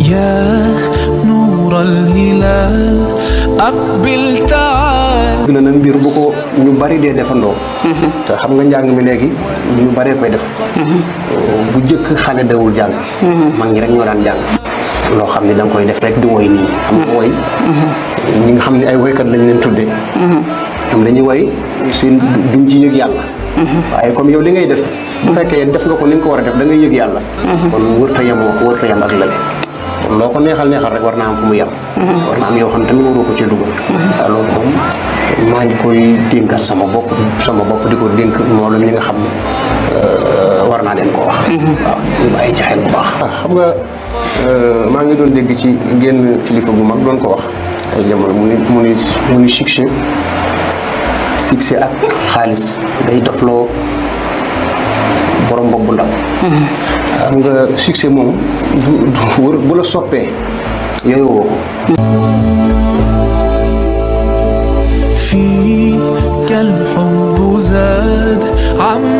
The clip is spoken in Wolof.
يا نور الهلال أقبل تعال. gën na mbir bu ko ñu bari dee defandoo. te xam nga njàng mi léegi ñu baree koy def. bu jëkk xale dawul jàng. mag ñi rek ñoo daan jàng. loo xam ne da nga koy def rek di woy nii xam nga woy. ñi nga xam ne ay woykat lañ leen tuddee. ñoom dañuy woy seen duñ ci yëg yàlla. waaye comme yow li ngay def. bu fekkee def nga ko ni nga ko war a def da ngay yëg yàlla. kon wërta yem ak lale. loo ko neexal rek war naa am fu mu yem. war naa am yoo xam ne tamit waroo ko cee dugal. waaw loolu moom maa ngi koy dénkaat sama bopp di ko dénk mboolem ñi nga xam ne war naa leen koo wax. waaw ñu bàyyi ci xel bu baax. xam nga maa ngi doon dégg ci génn kilifa bu mag doon ko wax ay jamono mu ni succès ak xaalis day dofloo borom bopp bu ndaw. xam nga succès moom bu la soppee yeyoo ko. فيك الحب زاد عم